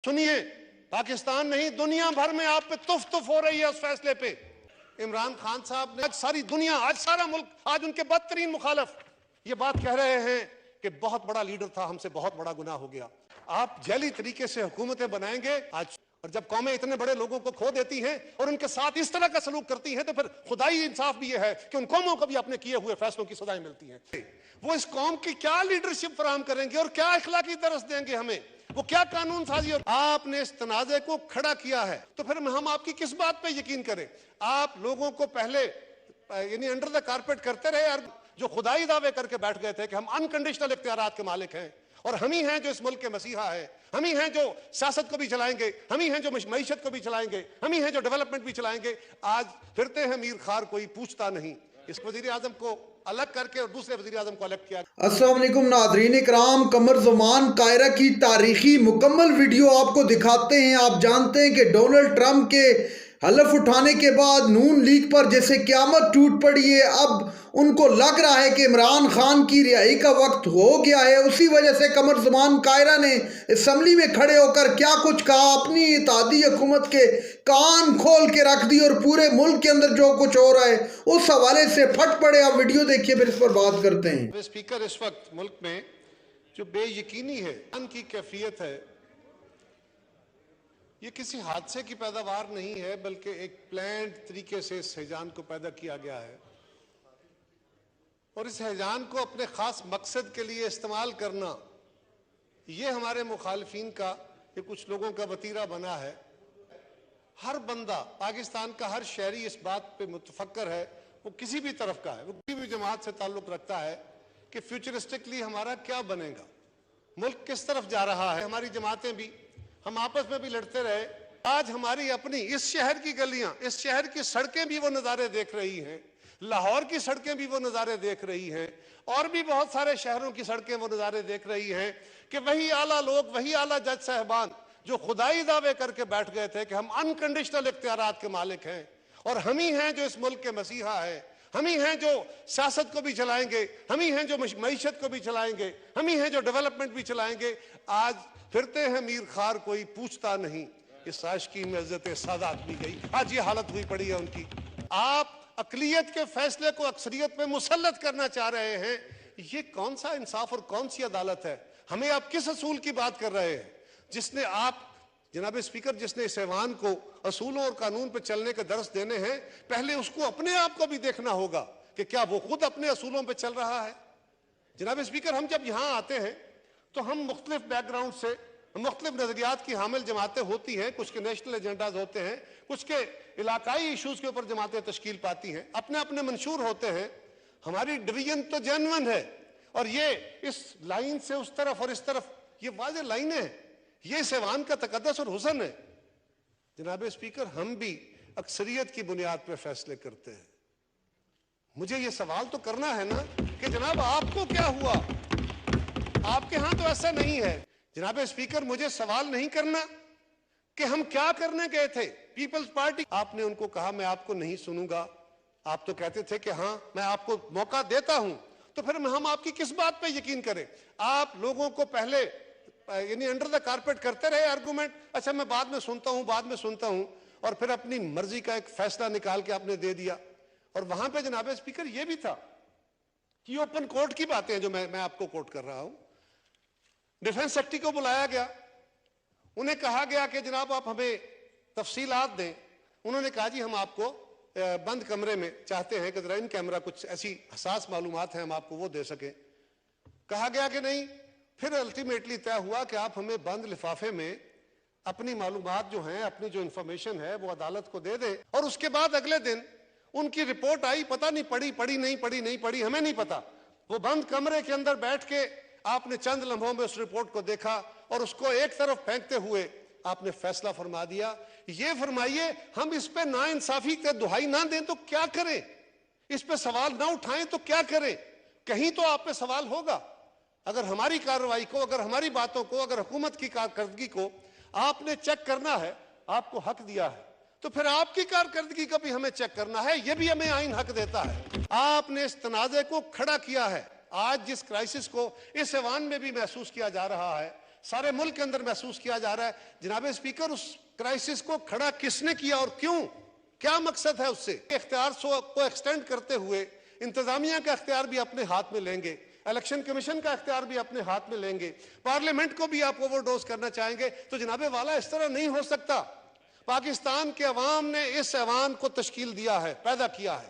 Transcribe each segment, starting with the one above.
सुनिए, पाकिस्तान नहीं दुनिया भर में आप पे तुफ हो रही है उस फैसले पे। इमरान खान साहब ने आज सारी दुनिया, आज सारा मुल्क, आज उनके बदतरीन मुखालफ ये बात कह रहे हैं कि बहुत बड़ा लीडर था, हमसे बहुत बड़ा गुनाह हो गया। आप जैली तरीके से हुकूमतें बनाएंगे आज, और जब कौमें इतने बड़े लोगों को खो देती हैं और उनके साथ इस तरह का सलूक करती हैं तो फिर खुदाई इंसाफ भी ये है कि उन कौमों को भी अपने किए हुए फैसलों की सजाएं मिलती हैं। वो इस कौम की क्या लीडरशिप फराहम करेंगे और क्या अखलाकी दरस देंगे हमें, वो क्या कानून साजी। और आपने इस तनाज़े को खड़ा किया है तो फिर हम आपकी किस बात पे यकीन करें। आप लोगों को पहले यानी अंडर द कारपेट करते रहे और जो खुदाई दावे करके बैठ गए थे कि हम अनकंडीशनल इख्तियारात के मालिक हैं और हम ही हैं जो इस मुल्क के मसीहा है, हम ही हैं जो सियासत को भी चलाएंगे, हम ही हैं जो मईशत को भी चलाएंगे, हम ही हैं जो डेवलपमेंट भी चलाएंगे। आज फिरते हैं मीर खार, कोई पूछता नहीं। इस वजीर आजम को अलग करके और दूसरे वजीर आजम को अलग किया। अस्सलाम वालेकुम नाज़रीन इकराम, कमर ज़मान कायरा की तारीखी मुकम्मल वीडियो आपको दिखाते हैं। आप जानते हैं कि डोनाल्ड ट्रंप के हलफ उठाने के बाद नून लीग पर जैसे क़यामत टूट पड़ी है। अब उनको लग रहा है कि इमरान खान की रिहाई का वक्त हो गया है। उसी वजह से कमर ज़मान कायरा ने असम्बली में खड़े होकर क्या कुछ कहा, अपनी इत्तेहादी हुकूमत के कान खोल के रख दी और पूरे मुल्क के अंदर जो कुछ हो रहा है उस हवाले से फट पड़े। आप वीडियो देखिए, फिर इस पर बात करते हैं। स्पीकर, इस वक्त मुल्क में जो बेयकीनी है की कैफियत है, ये किसी हादसे की पैदावार नहीं है बल्कि एक प्लान्ड तरीके से इस हैजान को पैदा किया गया है और इस हैजान को अपने खास मकसद के लिए इस्तेमाल करना, ये हमारे मुखालिफिन का, ये कुछ लोगों का वतीरा बना है। हर बंदा, पाकिस्तान का हर शहरी इस बात पे मुतफक्कर है, वो किसी भी तरफ का है, वो किसी भी जमात से ताल्लुक रखता है कि फ्यूचरिस्टिकली हमारा क्या बनेगा, मुल्क किस तरफ जा रहा है। हमारी जमातें भी, हम आपस में भी लड़ते रहे। आज हमारी अपनी इस शहर की गलियां, इस शहर की सड़कें भी वो नज़ारे देख रही हैं, लाहौर की सड़कें भी वो नज़ारे देख रही हैं और भी बहुत सारे शहरों की सड़कें वो नज़ारे देख रही हैं कि वही आला लोग, वही आला जज साहबान जो खुदाई दावे करके बैठ गए थे कि हम अनकंडीशनल इख्तियारात के मालिक हैं और हम ही हैं जो इस मुल्क के मसीहा है, हम ही हैं जो सियासत को भी चलाएंगे, हम ही हैं जो मईशत को भी चलाएंगे, हम ही हैं जो डेवलपमेंट भी चलाएंगे। आज फिरते हैं मीर खार, कोई पूछता नहीं। इस आशिकी में इज्जत सादात भी गई। आज ये हालत हुई पड़ी है उनकी। आप अकलियत के फैसले को अक्सरियत में मुसल्लत करना चाह रहे हैं। ये कौन सा इंसाफ और कौन सी अदालत है? हमें आप किस असूल की बात कर रहे हैं जिसने आप, जनाब स्पीकर, जिसने इस ऐवान को असूलों और कानून पर चलने के दर्स देने हैं, पहले उसको अपने आप को भी देखना होगा कि क्या वो खुद अपने असूलों पर चल रहा है। जनाब स्पीकर, हम जब यहाँ आते हैं तो हम मुख्तलिफ बैकग्राउंड से, मुख्तलिफ नजरियात की हामिल जमातें होती हैं। कुछ के नेशनल एजेंडाज होते हैं, कुछ के इलाकाई इशूज के ऊपर जमातें तश्कील पाती हैं, अपने अपने मंशूर होते हैं। हमारी डिवीजन तो जेन्युइन है और ये इस लाइन से उस तरफ और इस तरफ ये वाज़ेह लाइनें हैं, ये इस ऐवान का तकद्दस और हुस्न है। जनाब स्पीकर, हम भी अक्सरियत की बुनियाद पर फैसले करते हैं। मुझे ये सवाल तो करना है ना कि जनाब आपको क्या हुआ, आपके यहां तो ऐसा नहीं है। जनाब स्पीकर, मुझे सवाल नहीं करना कि हम क्या करने गए थे। पीपल्स पार्टी, आपने उनको कहा मैं आपको नहीं सुनूंगा, आप तो कहते थे कि हां मैं आपको मौका देता हूं, तो फिर हम आपकी किस बात पे यकीन करें। आप लोगों को पहले यानी अंडर द कारपेट करते रहे आर्गुमेंट, अच्छा मैं बाद में सुनता हूं, बाद में सुनता हूं, और फिर अपनी मर्जी का एक फैसला निकाल के आपने दे दिया। और वहां पे जनाब स्पीकर ये भी था कि ओपन कोर्ट की बातें हैं जो मैं आपको कोट कर रहा हूं। डिफेंस सेक्रेटरी को बुलाया गया, उन्हें कहा गया कि जनाब आप हमें तफसीलात दें। उन्होंने कहा जी हम आपको बंद कमरे में चाहते हैं कि जरा इन कैमरा कुछ ऐसी हसास मालूमात हैं हम आपको वो दे सकें। कहा गया कि नहीं। फिर अल्टीमेटली तय हुआ कि आप हमें बंद लिफाफे में अपनी मालूमात जो हैं, अपनी जो इंफॉर्मेशन है वो अदालत को दे दें। और उसके बाद अगले दिन उनकी रिपोर्ट आई, पता नहीं पढ़ी नहीं पढ़ी हमें नहीं पता। वो बंद कमरे के अंदर बैठ के आपने चंद लम्हों में उस रिपोर्ट को देखा और उसको एक तरफ फेंकते हुए आपने फैसला फरमा दिया। ये फरमाइए, हम इस पे नाइंसाफी का दुहाई ना दें तो क्या करें, इस पे सवाल ना उठाएं तो क्या करें। कहीं तो आप पे सवाल होगा। अगर हमारी कार्रवाई को, अगर हमारी बातों को, अगर हुकूमत की कारकर्दगी को आपने चेक करना है, आपको हक दिया है, तो फिर आपकी कारकर्दगी का भी हमें चेक करना है। यह भी हमें आईन हक देता है। आपने इस तनाज़े को खड़ा किया है। आज जिस क्राइसिस को इस ऐवान में भी महसूस किया जा रहा है سارے ملک کے اندر محسوس کیا جا رہا ہے. جناب اسپیکر, اس کرائسس کو کھڑا کس نے کیا اور کیوں, کیا مقصد ہے اس سے؟ اختیار کو ایکسٹینڈ کرتے ہوئے انتظامیہ کا اختیار بھی اپنے ہاتھ میں لیں گے, الیکشن کمیشن کا اختیار بھی اپنے ہاتھ میں لیں گے, پارلیمنٹ کو بھی آپ اوور ڈوز کرنا چاہیں گے. تو جناب والا اس طرح نہیں ہو سکتا. پاکستان کے عوام نے اس ایوان کو تشکیل دیا ہے, پیدا کیا ہے.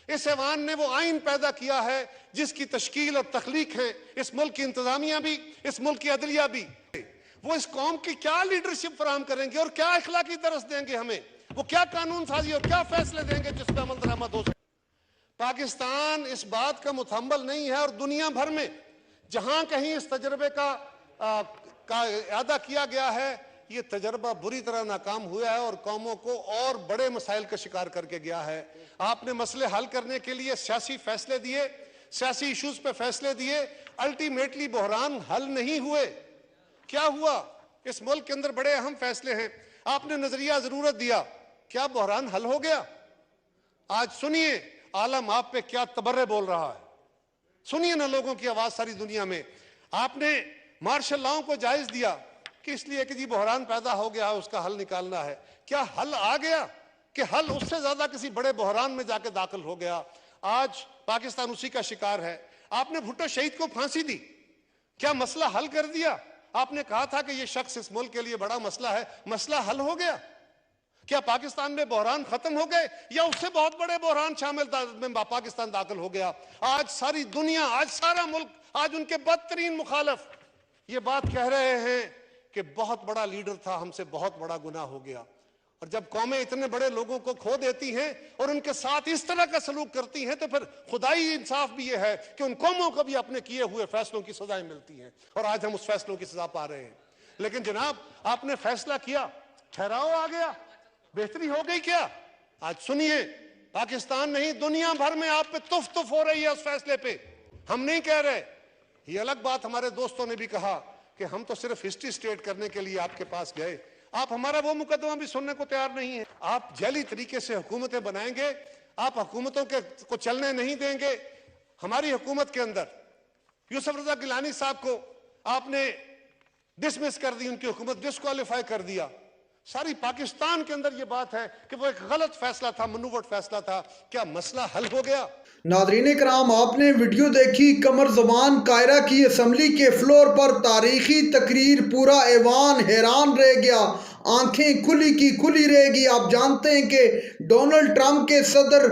اس ایوان نے وہ آئین پیدا کیا ہے جس کی تشکیل اور تخلیق ہے اس ملک کی انتظامیہ بھی, اس ملک کی عدلیہ بھی. وہ اس قوم کی کیا لیڈرشپ فراہم کریں گے اور کیا اخلاقی درس دیں گے ہمیں, وہ کیا قانون سازی اور کیا فیصلے دیں گے جس پہ عمل درآمد ہو سکے. پاکستان اس بات کا متحمل نہیں ہے, اور دنیا بھر میں جہاں کہیں اس تجربے کا اعادہ کیا گیا ہے, یہ تجربہ بری طرح ناکام ہوا ہے اور قوموں کو اور بڑے مسائل کا شکار کر کے گیا ہے. آپ نے مسئلے حل کرنے کے لیے سیاسی فیصلے دیے, سیاسی ایشوز پہ فیصلے دیے, الٹیمیٹلی بحران حل نہیں ہوئے. کیا ہوا؟ اس ملک کے اندر بڑے اہم فیصلے ہیں, آپ نے نظریہ ضرورت دیا, کیا بحران حل ہو گیا؟ آج سنیے عالم آپ پہ کیا تبرے بول رہا ہے, سنیے نا لوگوں کی آواز ساری دنیا میں. آپ نے مارشل لاؤں کو جائز دیا کہ اس لیے کہ جی بحران پیدا ہو گیا, اس کا حل نکالنا ہے. کیا حل آ گیا کہ حل اس سے زیادہ کسی بڑے بحران میں جا کے داخل ہو گیا؟ آج پاکستان اسی کا شکار ہے. آپ نے بھٹو شہید کو پھانسی دی, کیا مسئلہ حل کر دیا؟ آپ نے کہا تھا کہ یہ شخص اس ملک کے لیے بڑا مسئلہ ہے, مسئلہ حل ہو گیا؟ کیا پاکستان میں بحران ختم ہو گئے یا اس سے بہت بڑے بحران میں پاکستان داخل ہو گیا؟ آج ساری دنیا, آج سارا ملک, آج ان کے بدترین مخالف یہ بات کہہ رہے ہیں کہ بہت بڑا لیڈر تھا, ہم سے بہت بڑا گناہ ہو گیا. اور جب قومیں اتنے بڑے لوگوں کو کھو دیتی ہیں اور ان کے ساتھ اس طرح کا سلوک کرتی ہیں تو پھر خدائی انصاف بھی یہ ہے کہ ان قوموں کو بھی اپنے کیے ہوئے فیصلوں کی سزائیں ملتی ہیں, اور آج ہم اس فیصلوں کی سزا پا رہے ہیں. لیکن جناب آپ نے فیصلہ کیا, ٹھہراؤ آ گیا, بہتری ہو گئی کیا؟ آج سنیے, پاکستان نہیں دنیا بھر میں آپ پہ تف تف ہو رہی ہے اس فیصلے پہ. ہم نہیں کہہ رہے, یہ الگ بات ہمارے دوستوں نے بھی کہا کہ ہم تو صرف ہسٹری سٹیٹ کرنے کے لیے آپ کے پاس گئے, آپ ہمارا وہ مقدمہ بھی سننے کو تیار نہیں ہیں. آپ جعلی طریقے سے حکومتیں بنائیں گے, آپ حکومتوں کو چلنے نہیں دیں گے. ہماری حکومت کے اندر یوسف رضا گیلانی صاحب کو آپ نے ڈسمس کر دی, ان کی حکومت ڈسکوالیفائی کر دیا. ساری پاکستان کے اندر یہ بات ہے کہ وہ ایک غلط فیصلہ تھا, منووٹ فیصلہ تھا. کیا مسئلہ حل ہو گیا؟ ناظرین کرام, آپ نے ویڈیو دیکھی قمر زمان قاہرہ کی اسمبلی کے فلور پر تاریخی تقریر, پورا ایوان حیران رہ گیا, آنکھیں کھلی کی کھلی رہ گی. آپ جانتے ہیں کہ ڈونلڈ ٹرمپ کے صدر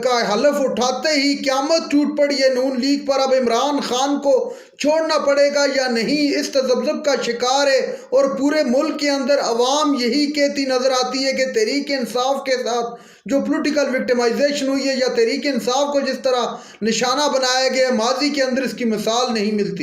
کا حلف اٹھاتے ہی قیامت ٹوٹ پڑی ہے نون لیگ پر. اب عمران خان کو چھوڑنا پڑے گا یا نہیں, اس تذبذب کا شکار ہے. اور پورے ملک کے اندر عوام یہی کہتی نظر آتی ہے کہ تحریک انصاف کے ساتھ جو پولیٹیکل وکٹمائزیشن ہوئی ہے, یا تحریک انصاف کو جس طرح نشانہ بنایا گیا ہے, ماضی کے اندر اس کی مثال نہیں ملتی.